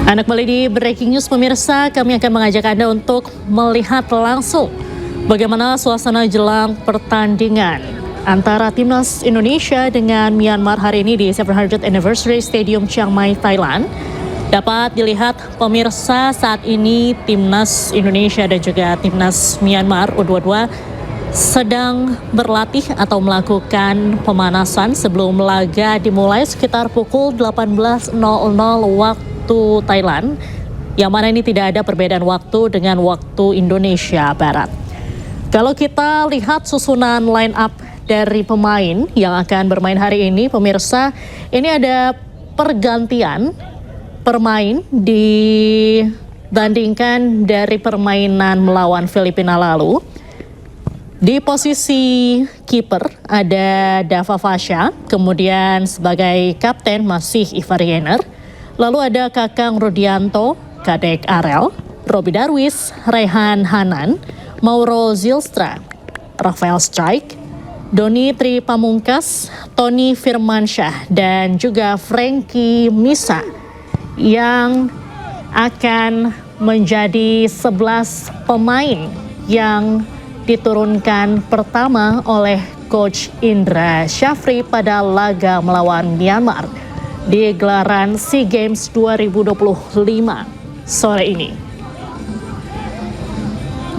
Anda kembali di Breaking News pemirsa, kami akan mengajak Anda untuk melihat langsung bagaimana suasana jelang pertandingan antara Timnas Indonesia dengan Myanmar hari ini di 700th Anniversary Stadium Chiang Mai, Thailand. Dapat dilihat pemirsa, saat ini Timnas Indonesia dan juga Timnas Myanmar U22 sedang berlatih atau melakukan pemanasan sebelum laga dimulai sekitar pukul 18.00 waktu Thailand, yang mana ini tidak ada perbedaan waktu dengan waktu Indonesia Barat. Kalau kita lihat susunan line up dari pemain yang akan bermain hari ini, pemirsa, ini ada pergantian pemain dibandingkan dari permainan melawan Filipina lalu. Di posisi kiper ada Dava Fasha, kemudian sebagai kapten masih Ivar Yener, lalu ada Kakang Rudianto, Kadek Arel, Robi Darwis, Rehan Hanan, Mauro Zylstra, Rafael Strijk, Doni Tri Pamungkas, Tony Firmansyah, dan juga Frankie Misa yang akan menjadi 11 pemain yang diturunkan pertama oleh Coach Indra Syafri pada laga melawan Myanmar di gelaran SEA Games 2025 sore ini.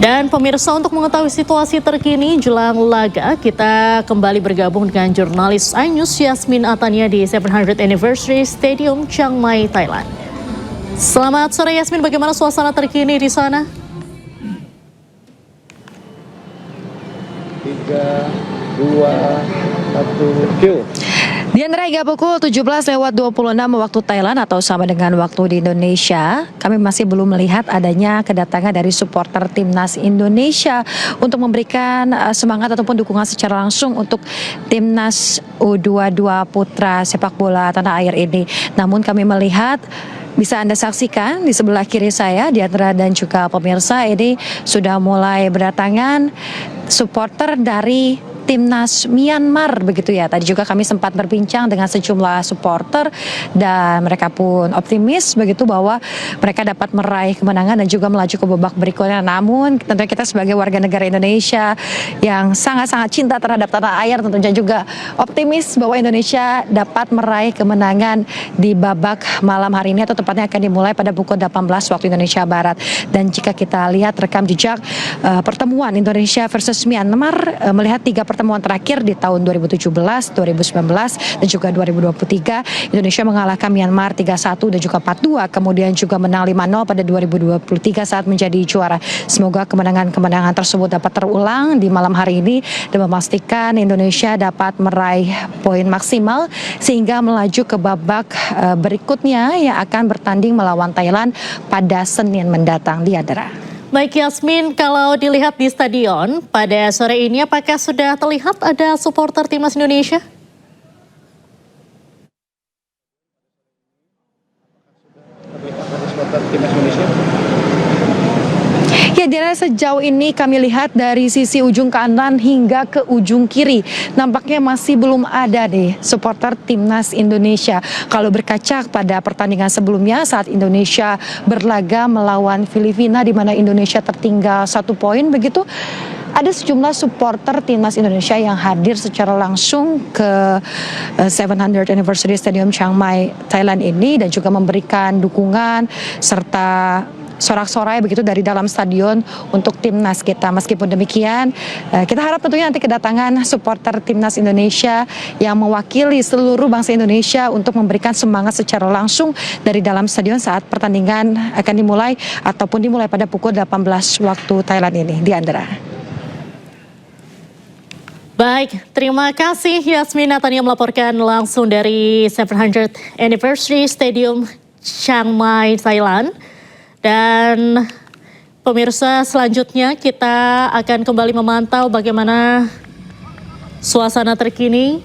Dan pemirsa, untuk mengetahui situasi terkini jelang laga, kita kembali bergabung dengan jurnalis iNews Yasmin Atania di 700th Anniversary Stadium Chiang Mai, Thailand. Selamat sore Yasmin, bagaimana suasana terkini di sana? 3, 2, 1, cue. Diandra, hingga pukul 17.26 waktu Thailand atau sama dengan waktu di Indonesia, kami masih belum melihat adanya kedatangan dari supporter Timnas Indonesia untuk memberikan semangat ataupun dukungan secara langsung untuk Timnas U22 Putra sepak bola tanah air ini. Namun kami melihat, bisa Anda saksikan di sebelah kiri saya, Diandra dan juga pemirsa, ini sudah mulai berdatangan supporter dari Timnas Myanmar begitu ya. Tadi juga kami sempat berbincang dengan sejumlah supporter dan mereka pun optimis begitu bahwa mereka dapat meraih kemenangan dan juga melaju ke babak berikutnya. Namun tentunya kita sebagai warga negara Indonesia yang sangat-sangat cinta terhadap tanah air tentunya juga optimis bahwa Indonesia dapat meraih kemenangan di babak malam hari ini, atau tepatnya akan dimulai pada pukul 18 waktu Indonesia Barat. Dan jika kita lihat rekam jejak pertemuan Indonesia versus Myanmar, melihat 3 pertemuan terakhir di tahun 2017, 2019, dan juga 2023, Indonesia mengalahkan Myanmar 3-1 dan juga 4-2, kemudian juga menang 5-0 pada 2023 saat menjadi juara. Semoga kemenangan-kemenangan tersebut dapat terulang di malam hari ini dan memastikan Indonesia dapat meraih poin maksimal sehingga melaju ke babak berikutnya yang akan bertanding melawan Thailand pada Senin mendatang. Diandra. Baik Yasmin, kalau dilihat di stadion pada sore ini, apakah sudah terlihat ada supporter Timnas Indonesia? Ya, Diana, sejauh ini kami lihat dari sisi ujung kanan hingga ke ujung kiri, nampaknya masih belum ada deh supporter Timnas Indonesia. Kalau berkaca pada pertandingan sebelumnya saat Indonesia berlaga melawan Filipina di mana Indonesia tertinggal 1 poin begitu, ada sejumlah supporter Timnas Indonesia yang hadir secara langsung ke 700th Anniversary Stadium Chiang Mai, Thailand ini dan juga memberikan dukungan serta sorak-sorai begitu dari dalam stadion untuk timnas kita. Meskipun demikian, kita harap tentunya nanti kedatangan supporter Timnas Indonesia yang mewakili seluruh bangsa Indonesia untuk memberikan semangat secara langsung dari dalam stadion saat pertandingan akan dimulai ataupun dimulai pada pukul 18 waktu Thailand ini. Diandra. Baik, terima kasih Yasmin Natania melaporkan langsung dari 700th Anniversary Stadium Chiang Mai, Thailand. Dan pemirsa, selanjutnya kita akan kembali memantau bagaimana suasana terkini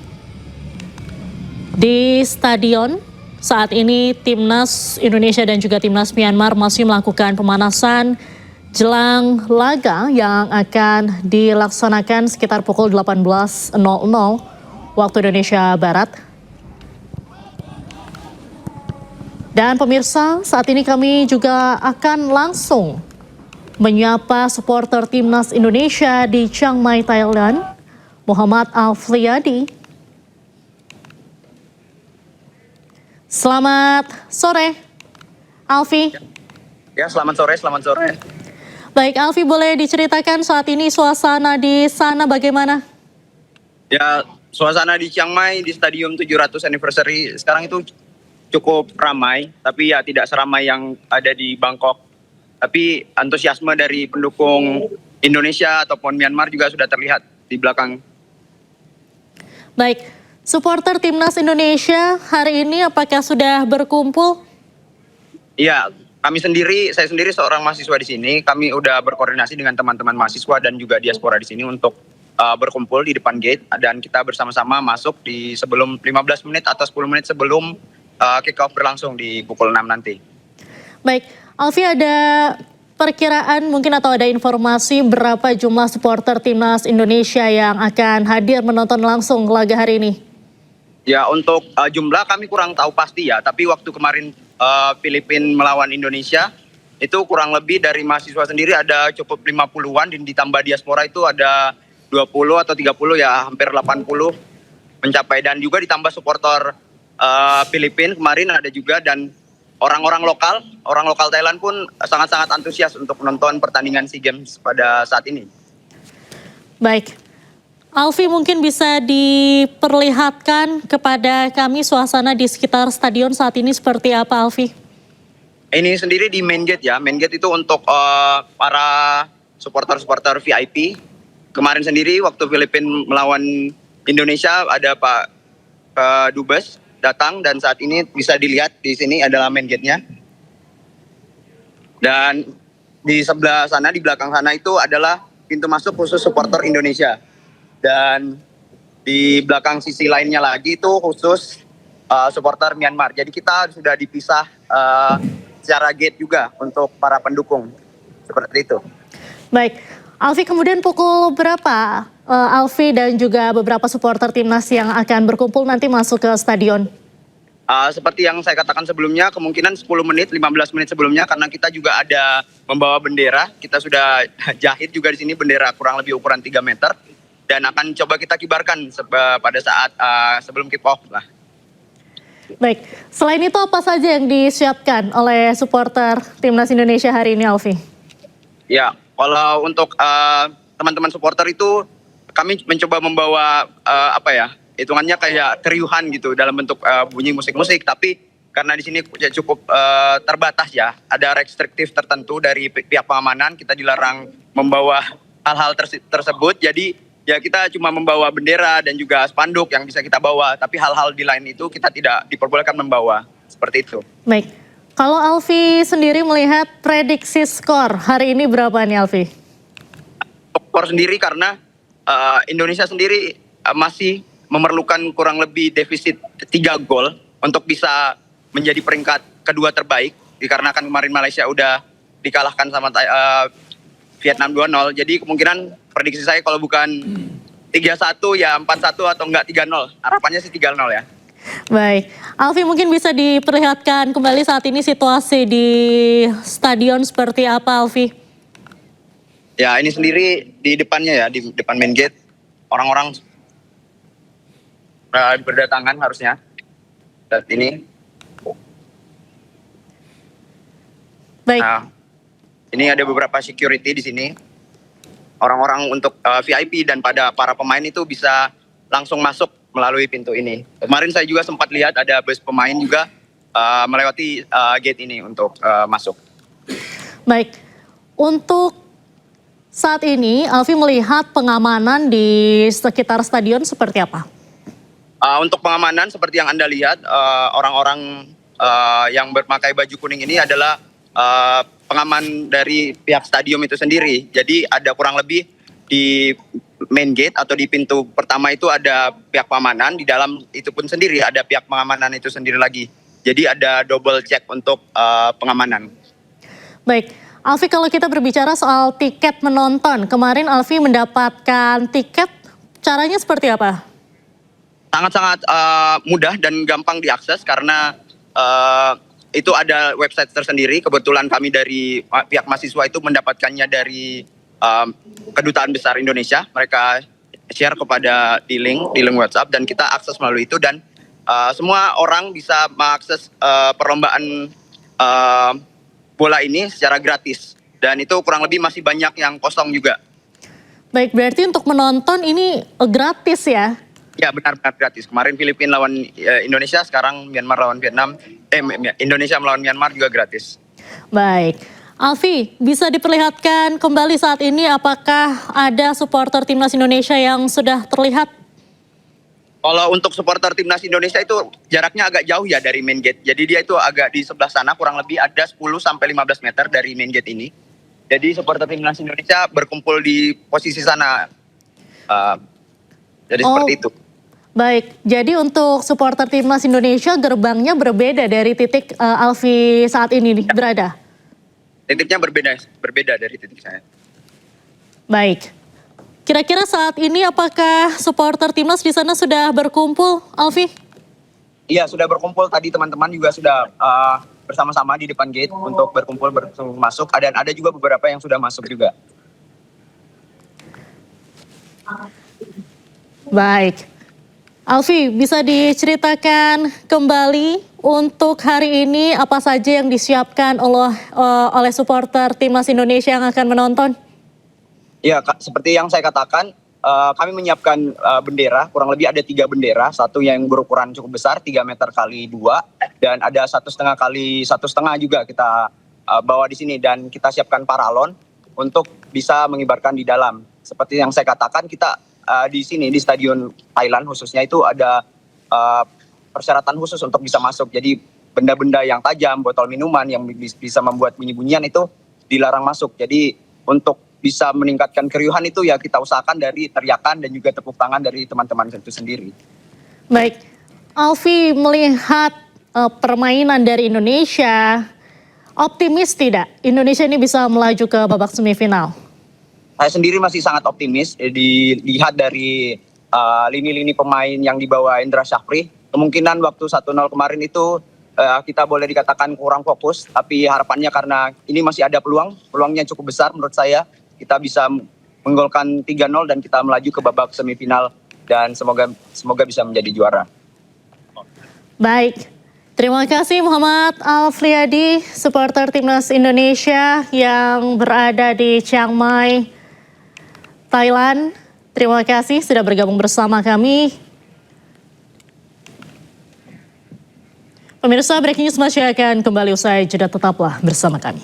di stadion. Saat ini Timnas Indonesia dan juga Timnas Myanmar masih melakukan pemanasan jelang laga yang akan dilaksanakan sekitar pukul 18.00 waktu Indonesia Barat. Dan pemirsa, saat ini kami juga akan langsung menyapa supporter Timnas Indonesia di Chiang Mai, Thailand, Muhammad Alfriadi. Selamat sore, Alfi. Ya, selamat sore, selamat sore. Baik, Alfi, boleh diceritakan saat ini suasana di sana bagaimana? Ya, suasana di Chiang Mai di Stadium 700 Anniversary sekarang itu cukup ramai, tapi ya tidak seramai yang ada di Bangkok. Tapi antusiasme dari pendukung Indonesia ataupun Myanmar juga sudah terlihat di belakang. Baik, supporter Timnas Indonesia hari ini apakah sudah berkumpul? Iya, saya sendiri seorang mahasiswa di sini, kami udah berkoordinasi dengan teman-teman mahasiswa dan juga diaspora di sini untuk berkumpul di depan gate, dan kita bersama-sama masuk di sebelum 15 menit atau 10 menit sebelum kick off berlangsung di pukul 6 nanti. Baik, Alfi, ada perkiraan mungkin atau ada informasi berapa jumlah supporter Timnas Indonesia yang akan hadir menonton langsung laga hari ini? Ya, untuk jumlah kami kurang tahu pasti ya, tapi waktu kemarin Filipina melawan Indonesia itu kurang lebih dari mahasiswa sendiri ada cukup 50-an, dan ditambah diaspora itu ada 20 atau 30, ya hampir 80 mencapai, dan juga ditambah supporter Filipina kemarin ada juga, dan orang lokal Thailand pun sangat-sangat antusias untuk menonton pertandingan SEA Games pada saat ini. Baik, Alfi, mungkin bisa diperlihatkan kepada kami suasana di sekitar stadion saat ini seperti apa, Alfi? Ini sendiri di main gate ya, main gate itu untuk para supporter VIP. Kemarin sendiri waktu Filipina melawan Indonesia ada Pak Dubes datang, dan saat ini bisa dilihat di sini adalah main gate-nya. Dan di sebelah sana, di belakang sana itu adalah pintu masuk khusus supporter Indonesia. Dan di belakang sisi lainnya lagi itu khusus supporter Myanmar. Jadi kita sudah dipisah secara gate juga untuk para pendukung. Seperti itu. Baik, Alfi, kemudian pukul berapa Alfi dan juga beberapa supporter Timnas yang akan berkumpul nanti masuk ke stadion? Seperti yang saya katakan sebelumnya, kemungkinan 10 menit, 15 menit sebelumnya, karena kita juga ada membawa bendera. Kita sudah jahit juga di sini bendera kurang lebih ukuran 3 meter. Dan akan coba kita kibarkan pada saat sebelum kick off lah. Baik, selain itu apa saja yang disiapkan oleh supporter Timnas Indonesia hari ini, Alfi? Ya, kalau untuk teman-teman supporter itu kami mencoba membawa hitungannya kayak keriuhan gitu dalam bentuk bunyi musik-musik, tapi karena di sini cukup terbatas ya, ada restriktif tertentu dari pihak pengamanan, kita dilarang membawa hal-hal tersebut, jadi ya kita cuma membawa bendera dan juga spanduk yang bisa kita bawa, tapi hal-hal di lain itu kita tidak diperbolehkan membawa, seperti itu. Baik, kalau Alfi sendiri melihat prediksi skor hari ini berapa nih, Alfi? Skor sendiri karena Indonesia sendiri masih memerlukan kurang lebih defisit 3 gol untuk bisa menjadi peringkat kedua terbaik, dikarenakan kemarin Malaysia udah dikalahkan sama Vietnam 2-0, jadi kemungkinan prediksi saya kalau bukan 3-1 ya 4-1 atau enggak 3-0. Harapannya sih 3-0 ya. Baik, Alfi, mungkin bisa diperlihatkan kembali saat ini situasi di stadion seperti apa, Alfi? Ya, ini sendiri di depannya ya, di depan main gate, orang-orang berdatangan harusnya. Saat ini. Baik. Nah, ini ada beberapa security di sini. Orang-orang untuk VIP dan pada para pemain itu bisa langsung masuk melalui pintu ini. Kemarin saya juga sempat lihat ada bus pemain juga melewati gate ini untuk masuk. Baik, untuk saat ini Alfi melihat pengamanan di sekitar stadion seperti apa? Untuk pengamanan seperti yang Anda lihat, orang-orang yang berpakai baju kuning ini adalah pengaman dari pihak stadion itu sendiri. Jadi ada kurang lebih di main gate atau di pintu pertama itu ada pihak pengamanan, di dalam itu pun sendiri ada pihak pengamanan itu sendiri lagi. Jadi ada double check untuk pengamanan. Baik, Alfi, kalau kita berbicara soal tiket menonton, kemarin Alfi mendapatkan tiket, caranya seperti apa? Sangat-sangat mudah dan gampang diakses karena itu ada website tersendiri. Kebetulan kami dari pihak mahasiswa itu mendapatkannya dari Kedutaan Besar Indonesia. Mereka share kepada di link WhatsApp dan kita akses melalui itu, dan semua orang bisa mengakses perlombaan bola ini secara gratis, dan itu kurang lebih masih banyak yang kosong juga. Baik, berarti untuk menonton ini gratis ya? Ya, benar-benar gratis. Kemarin Filipina lawan Indonesia, sekarang Myanmar lawan Vietnam. Indonesia melawan Myanmar juga gratis. Baik. Alfi, bisa diperlihatkan kembali saat ini apakah ada supporter Timnas Indonesia yang sudah terlihat? Kalau untuk supporter Timnas Indonesia itu jaraknya agak jauh ya dari main gate. Jadi dia itu agak di sebelah sana, kurang lebih ada 10-15 meter dari main gate ini. Jadi supporter Timnas Indonesia berkumpul di posisi sana. Jadi seperti itu. Baik, jadi untuk supporter Timnas Indonesia gerbangnya berbeda dari titik Alfi saat ini berada? Titiknya berbeda dari titik saya. Baik. Kira-kira saat ini apakah supporter Timnas di sana sudah berkumpul, Alfi? Iya, sudah berkumpul. Tadi teman-teman juga sudah bersama-sama di depan gate untuk berkumpul masuk. Dan ada juga beberapa yang sudah masuk juga. Baik. Alfi, bisa diceritakan kembali untuk hari ini apa saja yang disiapkan oleh supporter Timnas Indonesia yang akan menonton? Ya, seperti yang saya katakan, kami menyiapkan bendera, kurang lebih ada 3 bendera, satu yang berukuran cukup besar, 3 meter kali 2, dan ada 1,5 kali 1,5 juga kita bawa di sini, dan kita siapkan paralon untuk bisa mengibarkan di dalam. Seperti yang saya katakan, kita di sini di Stadion Thailand khususnya itu ada persyaratan khusus untuk bisa masuk. Jadi benda-benda yang tajam, botol minuman yang bisa membuat bunyi-bunyian itu dilarang masuk. Jadi untuk bisa meningkatkan keriuhan itu ya kita usahakan dari teriakan dan juga tepuk tangan dari teman-teman itu sendiri. Baik, Alfi melihat permainan dari Indonesia, optimis tidak Indonesia ini bisa melaju ke babak semifinal? Saya sendiri masih sangat optimis, dilihat dari lini-lini pemain yang dibawa Indra Syafri. Kemungkinan waktu 1-0 kemarin itu kita boleh dikatakan kurang fokus, tapi harapannya karena ini masih ada peluangnya cukup besar menurut saya. Kita bisa menggolkan 3-0 dan kita melaju ke babak semifinal dan semoga bisa menjadi juara. Baik, terima kasih Muhammad Alfriadi, supporter Timnas Indonesia yang berada di Chiang Mai, Thailand. Terima kasih sudah bergabung bersama kami. Pemirsa, Breaking News masih akan kembali usai jeda, tetaplah bersama kami.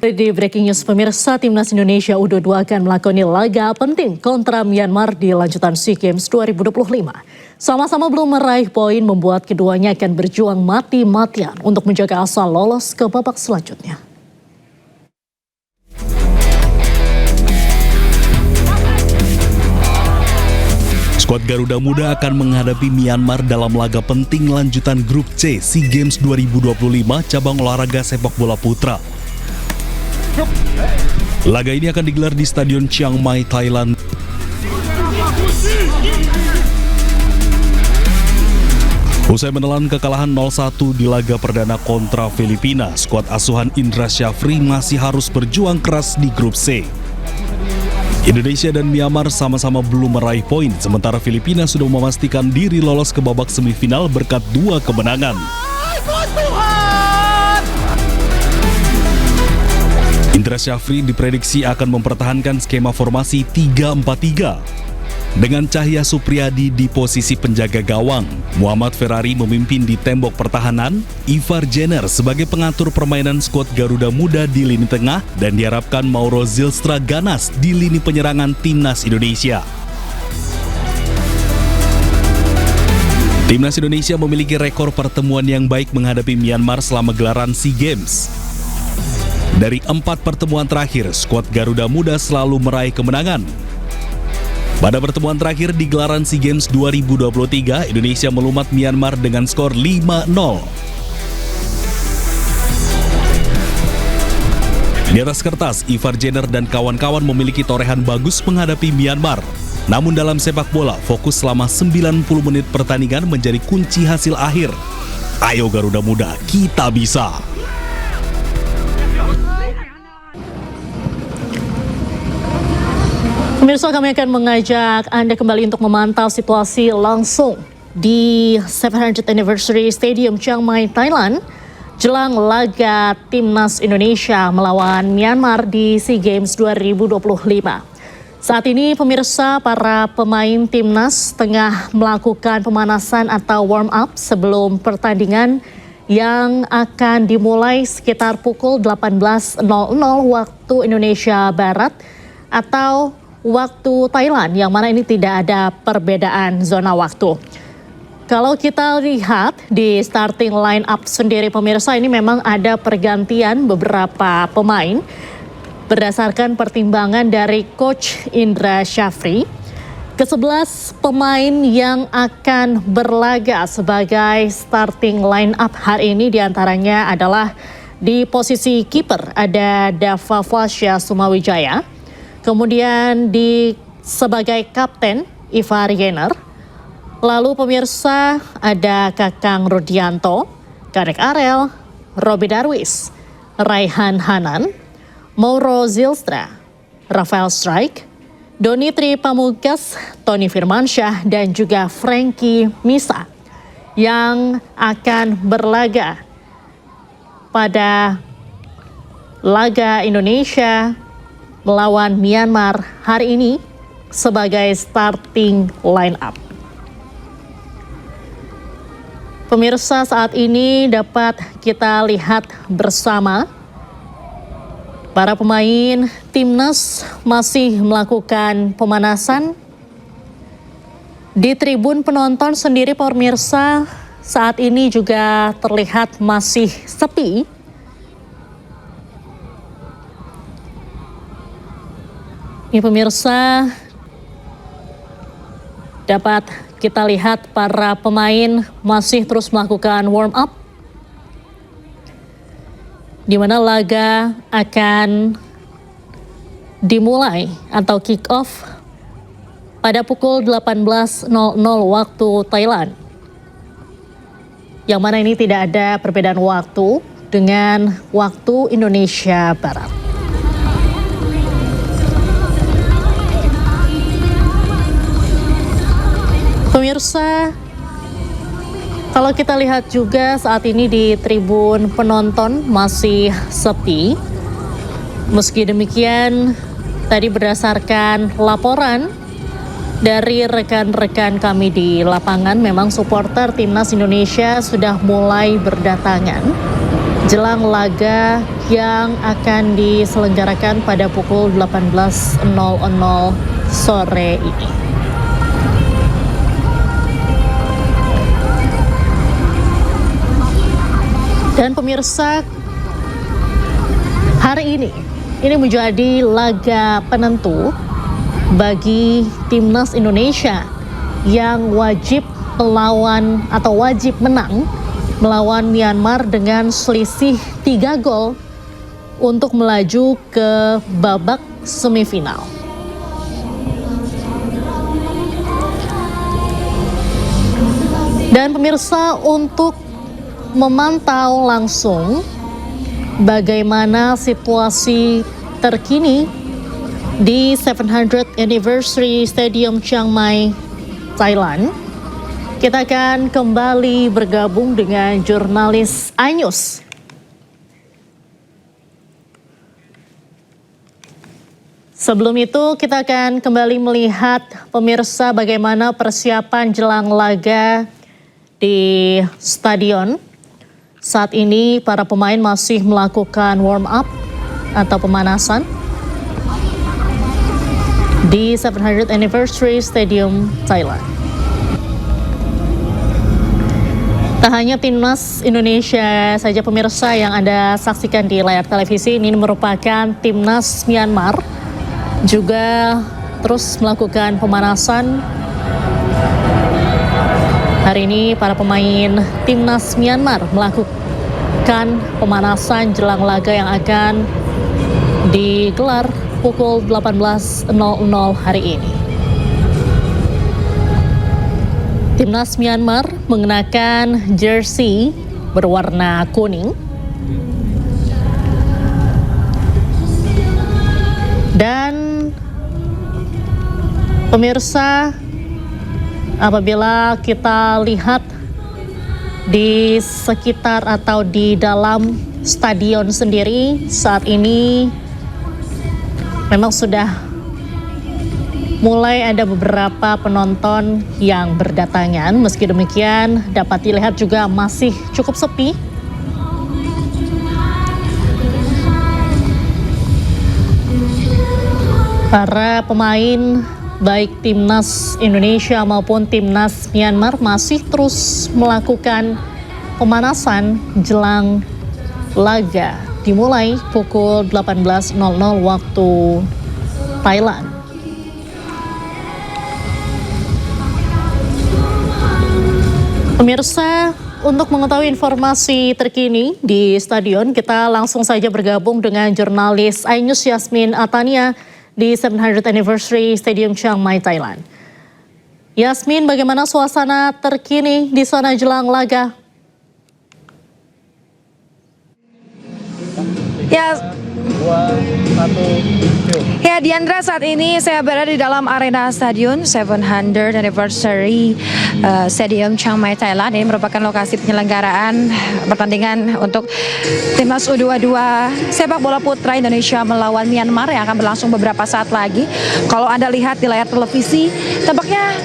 Di Breaking News, pemirsa, Timnas Indonesia U22 akan melakoni laga penting kontra Myanmar di lanjutan SEA Games 2025. Sama-sama belum meraih poin membuat keduanya akan berjuang mati-matian untuk menjaga asa lolos ke babak selanjutnya. Skuad Garuda Muda akan menghadapi Myanmar dalam laga penting lanjutan Grup C SEA Games 2025 cabang olahraga sepak bola putra. Laga ini akan digelar di Stadion Chiang Mai, Thailand. Usai menelan kekalahan 0-1 di laga perdana kontra Filipina, skuad asuhan Indra Syafri masih harus berjuang keras di Grup C. Indonesia dan Myanmar sama-sama belum meraih poin, sementara Filipina sudah memastikan diri lolos ke babak semifinal berkat 2 kemenangan. Indra Syafri diprediksi akan mempertahankan skema formasi 3-4-3. Dengan Cahya Supriyadi di posisi penjaga gawang, Muhammad Ferrari memimpin di tembok pertahanan, Ivar Jenner sebagai pengatur permainan skuad Garuda Muda di lini tengah, dan diharapkan Mauro Zylstra ganas di lini penyerangan Timnas Indonesia. Timnas Indonesia memiliki rekor pertemuan yang baik menghadapi Myanmar selama gelaran SEA Games. Dari 4 pertemuan terakhir, skuad Garuda Muda selalu meraih kemenangan. Pada pertemuan terakhir di gelaran SEA Games 2023, Indonesia melumat Myanmar dengan skor 5-0. Di atas kertas, Ivar Jenner dan kawan-kawan memiliki torehan bagus menghadapi Myanmar. Namun dalam sepak bola, fokus selama 90 menit pertandingan menjadi kunci hasil akhir. Ayo Garuda Muda, kita bisa! Pemirsa, kami akan mengajak Anda kembali untuk memantau situasi langsung di 700th Anniversary Stadium Chiang Mai, Thailand, jelang laga Timnas Indonesia melawan Myanmar di SEA Games 2025. Saat ini pemirsa, para pemain Timnas tengah melakukan pemanasan atau warm up sebelum pertandingan yang akan dimulai sekitar pukul 18.00 waktu Indonesia Barat atau waktu Thailand, yang mana ini tidak ada perbedaan zona waktu. Kalau kita lihat di starting line up sendiri pemirsa, ini memang ada pergantian beberapa pemain berdasarkan pertimbangan dari Coach Indra Syafri. Ke-11 pemain yang akan berlaga sebagai starting line up hari ini diantaranya adalah di posisi kiper ada Dava Fasya Sumawijaya, kemudian sebagai kapten Ivar Jenner. Lalu pemirsa ada Kakang Rudianto, Karek Arel, Robby Darwis, Raihan Hanan, Mauro Zylstra, Rafael Strijk, Donitri Pamungkas, Tony Firmansyah, dan juga Frankie Misa yang akan berlaga pada laga Indonesia melawan Myanmar hari ini sebagai starting line up. Pemirsa, saat ini dapat kita lihat bersama para pemain Timnas masih melakukan pemanasan. Di tribun penonton sendiri pemirsa saat ini juga terlihat masih sepi. Ini pemirsa, dapat kita lihat para pemain masih terus melakukan warm up, di mana laga akan dimulai atau kick off pada pukul 18.00 waktu Thailand. Yang mana ini tidak ada perbedaan waktu dengan waktu Indonesia Barat. Pemirsa, kalau kita lihat juga saat ini di tribun penonton masih sepi. Meski demikian, tadi berdasarkan laporan dari rekan-rekan kami di lapangan, memang supporter Timnas Indonesia sudah mulai berdatangan jelang laga yang akan diselenggarakan pada pukul 18.00 sore ini. Dan pemirsa, hari ini menjadi laga penentu bagi Timnas Indonesia yang wajib melawan atau wajib menang melawan Myanmar dengan selisih 3 gol untuk melaju ke babak semifinal. Dan pemirsa, untuk memantau langsung bagaimana situasi terkini di 700th Anniversary Stadium Chiang Mai, Thailand, kita akan kembali bergabung dengan jurnalis iNews. Sebelum itu, kita akan kembali melihat pemirsa bagaimana persiapan jelang laga di stadion. Saat ini para pemain masih melakukan warm up atau pemanasan di 700th Anniversary Stadium, Thailand. Tak hanya Timnas Indonesia saja pemirsa yang Anda saksikan di layar televisi, ini merupakan Timnas Myanmar juga terus melakukan pemanasan. Hari ini para pemain Timnas Myanmar melakukan pemanasan jelang laga yang akan digelar pukul 18.00 hari ini. Timnas Myanmar mengenakan jersey berwarna kuning. Dan pemirsa, apabila kita lihat di sekitar atau di dalam stadion sendiri saat ini memang sudah mulai ada beberapa penonton yang berdatangan. Meski demikian dapat dilihat juga masih cukup sepi. Para pemain baik timnas Indonesia maupun timnas Myanmar masih terus melakukan pemanasan jelang laga dimulai pukul 18.00 waktu Thailand. Pemirsa, untuk mengetahui informasi terkini di stadion, kita langsung saja bergabung dengan jurnalis iNews Yasmin Atania di 700th Anniversary Stadium Chiang Mai, Thailand. Yasmin, bagaimana suasana terkini di sana jelang laga? Ya, Diandra, saat ini saya berada di dalam arena stadion 700th Anniversary Stadium Chiang Mai, Thailand. Ini merupakan lokasi penyelenggaraan pertandingan untuk timnas U22 sepak bola putra Indonesia melawan Myanmar yang akan berlangsung beberapa saat lagi. Kalau Anda lihat di layar televisi, tampaknya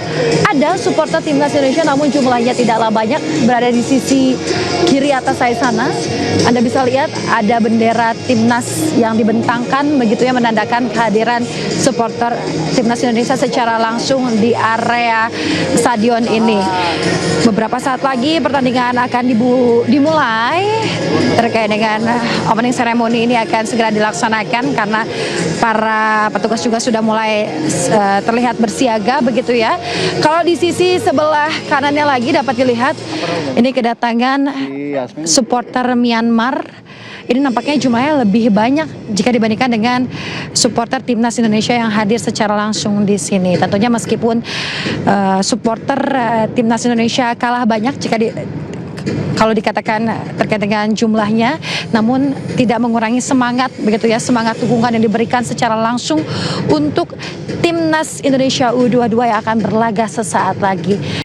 ada supporter timnas Indonesia, namun jumlahnya tidaklah banyak, berada di sisi kiri atas saya sana. Anda bisa lihat ada bendera timnas yang dibentangkan, begitu ya, menandakan kehadiran supporter timnas Indonesia secara langsung di area stadion ini. Beberapa saat lagi pertandingan akan dimulai. Terkait dengan opening ceremony ini akan segera dilaksanakan karena para petugas juga sudah mulai terlihat bersiaga, begitu ya. Kalau di sisi sebelah kanannya lagi dapat dilihat ini kedatangan supporter Myanmar. Ini nampaknya jumlahnya lebih banyak jika dibandingkan dengan supporter timnas Indonesia yang hadir secara langsung di sini. Tentunya meskipun supporter timnas Indonesia kalah banyak kalau dikatakan terkait dengan jumlahnya, namun tidak mengurangi semangat, begitu ya, semangat dukungan yang diberikan secara langsung untuk timnas Indonesia U22 yang akan berlaga sesaat lagi.